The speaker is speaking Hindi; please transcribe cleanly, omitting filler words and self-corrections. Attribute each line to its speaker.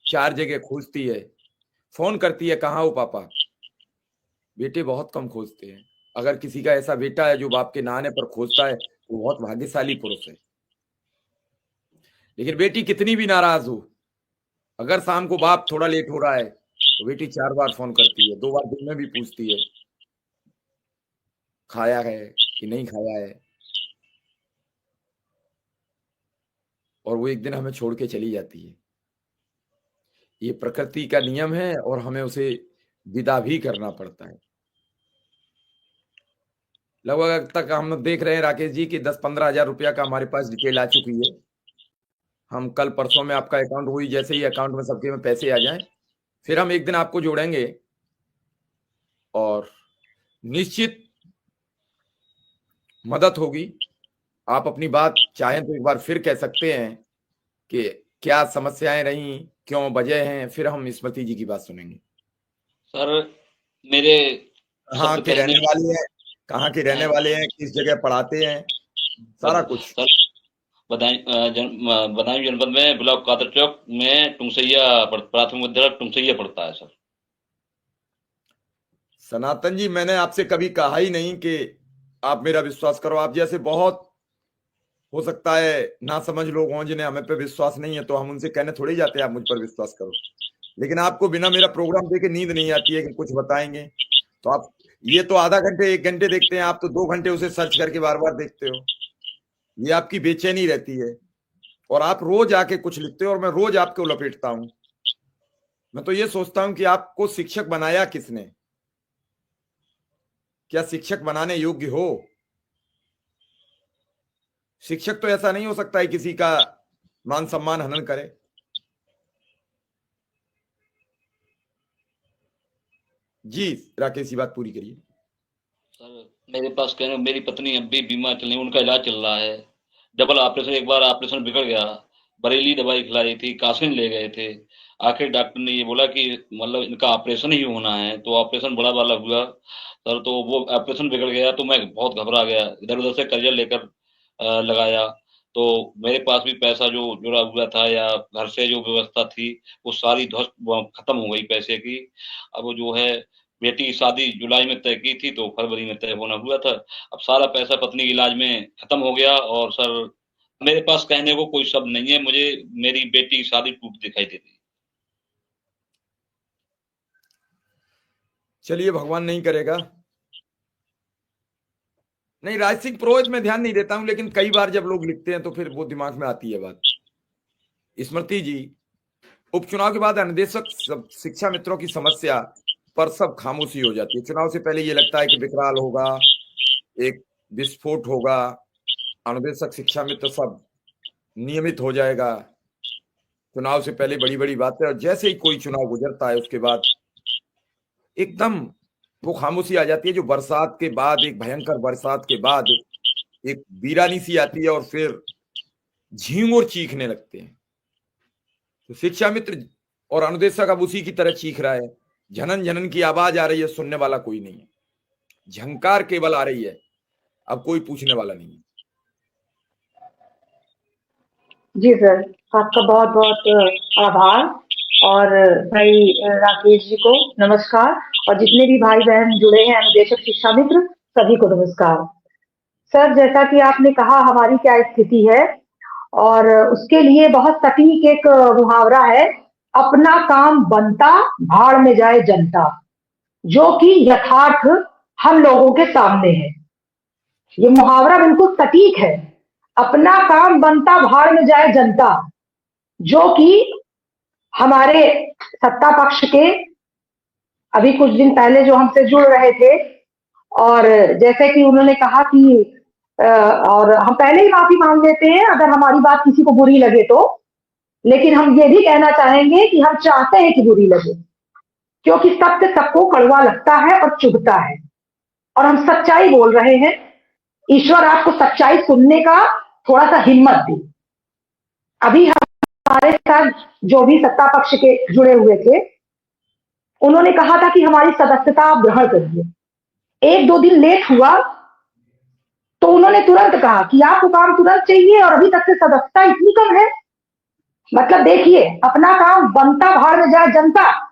Speaker 1: 4 जगह खोजती है, फोन करती है, कहाँ हो पापा। बेटे बहुत कम खोजते हैं। अगर किसी का ऐसा बेटा है जो बाप के ना आने पर खोजता है तो बहुत भाग्यशाली पुरुष है। लेकिन बेटी कितनी भी नाराज हो, अगर शाम को बाप थोड़ा लेट हो रहा है तो बेटी 4 बार फोन करती है, 2 बार दिन में भी पूछती है खाया है कि नहीं खाया है। और वो एक दिन हमें छोड़ के चली जाती है। ये प्रकृति का नियम है और हमें उसे विदा भी करना पड़ता है। लगभग तक हम देख रहे हैं राकेश जी कि 10-15 हजार रुपया का हमारे पास डिटेल आ चुकी है। हम कल परसों में आपका अकाउंट हुई, जैसे ही अकाउंट में सबके में पैसे आ जाएं फिर हम एक दिन आपको जोड़ेंगे और निश्चित मदद होगी। आप अपनी बात चाहें तो एक बार फिर कह सकते हैं कि क्या समस्याएं रही, क्यों वजह हैं, फिर हम स्मृति जी की बात सुनेंगे।
Speaker 2: सर मेरे
Speaker 1: कहाँ
Speaker 2: शब्द
Speaker 1: के
Speaker 2: कहने
Speaker 1: रहने वाले हैं, कहाँ के रहने वाले हैं, किस जगह पढ़ाते हैं, सारा कुछ।
Speaker 2: सर बदायूं जनपद में ब्लॉक कादर चौक में टुंगसैया प्राथमिक विद्यालय टुंगसैया पड़ता है सर।
Speaker 1: सनातन जी, मैंने आपसे कभी कहा ही नहीं कि आप मेरा विश्वास करो। आप जैसे बहुत हो सकता है ना समझ लोग हों जिन्हें हमें पे विश्वास नहीं है, तो हम उनसे कहने थोड़ी जाते हैं आप मुझ पर विश्वास करो। लेकिन आपको बिना मेरा प्रोग्राम देखे नींद नहीं आती है कि कुछ बताएंगे। तो आप ये तो आधा घंटे 1 घंटे देखते हैं, आप तो 2 घंटे उसे सर्च करके बार बार देखते हो। ये आपकी बेचैनी रहती है। और आप रोज आके कुछ लिखते हो और मैं रोज आपको लपेटता हूं। मैं तो ये सोचता हूं कि आपको शिक्षक बनाया किसने? क्या शिक्षक बनाने योग्य हो? शिक्षक तो ऐसा नहीं हो सकता है किसी का मान सम्मान हनन करे। जी राकेश जी, बात पूरी करिए।
Speaker 2: सर मेरे पास कहने मेरी पत्नी अब भी बीमार चल रही है, उनका इलाज चल रहा है। डबल ऑपरेशन, एक बार ऑपरेशन बिगड़ गया, बरेली दवाई खिलाई थी, कासिम ले गए थे। आखिर डॉक्टर ने ये बोला कि मतलब इनका ऑपरेशन ही होना है, तो ऑपरेशन बड़ा वाला हुआ सर। तो वो ऑपरेशन बिगड़ गया तो मैं बहुत घबरा गया, इधर उधर से कर्जा लेकर लगाया। तो मेरे पास भी पैसा जो जुड़ा हुआ था या घर से जो व्यवस्था थी वो सारी ध्वस्त खत्म हो गई पैसे की। अब वो जो है बेटी की शादी जुलाई में तय की थी तो फरवरी में तय होना हुआ था। अब सारा पैसा पत्नी के इलाज में खत्म हो गया और सर मेरे पास कहने को कोई शब्द नहीं है। मुझे मेरी बेटी की शादी टूट दिखाई देती है।
Speaker 1: चलिए, भगवान नहीं करेगा। नहीं, राज सिंह पुरोहित में ध्यान नहीं देता हूं, लेकिन कई बार जब लोग लिखते हैं तो फिर वो दिमाग में आती है बात। स्मृति जी, उपचुनाव के बाद अनुदेशक शिक्षा मित्रों की समस्या पर सब खामोशी हो जाती है। चुनाव से पहले ये लगता है कि विकराल होगा, एक विस्फोट होगा, अनुदेशक शिक्षा मित्र सब नियमित हो जाएगा। चुनाव से पहले बड़ी बड़ी बातें, और जैसे ही कोई चुनाव गुजरता है उसके बाद एकदम वो खामोशी आ जाती है जो बरसात के बाद, एक भयंकर बरसात के बाद एक वीरानी सी आती है और फिर झींगुर चीखने लगते हैं। तो शिक्षा मित्र और अनुदेशक अब उसी की तरह चीख रहा है। झनन झनन की आवाज आ रही है, सुनने वाला कोई नहीं है। झंकार केवल आ रही है, अब कोई पूछने वाला नहीं है।
Speaker 3: जी सर, आपका बहुत बहुत आभार। और भाई राकेश जी को नमस्कार, और जितने भी भाई बहन जुड़े हैं अनुदेशक शिक्षा मित्र, सभी को नमस्कार। सर, जैसा कि आपने कहा हमारी क्या स्थिति है, और उसके लिए बहुत सटीक एक मुहावरा है, अपना काम बनता भाड़ में जाए जनता, जो कि यथार्थ हम लोगों के सामने है। ये मुहावरा बिल्कुल सटीक है। अपना काम बनता भाड़ में जाए जनता, जो कि हमारे सत्ता पक्ष के अभी कुछ दिन पहले जो हमसे जुड़ रहे थे, और जैसे कि उन्होंने कहा कि और हम पहले ही माफी मांग लेते हैं अगर हमारी बात किसी को बुरी लगे तो, लेकिन हम ये भी कहना चाहेंगे कि हम चाहते हैं कि बुरी लगे, क्योंकि सत्य सबको कड़वा लगता है और चुभता है, और हम सच्चाई बोल रहे हैं। ईश्वर आपको सच्चाई सुनने का थोड़ा सा हिम्मत दी। अभी हमारे साथ जो भी सत्ता पक्ष के जुड़े हुए थे, उन्होंने कहा था कि हमारी सदस्यता आप ग्रहण करिए। 1-2 दिन लेट हुआ तो उन्होंने तुरंत कहा कि आपको काम तुरंत चाहिए और अभी तक से सदस्यता इतनी कम है। मतलब देखिए, अपना काम बनता, भाड़ में जाए जनता,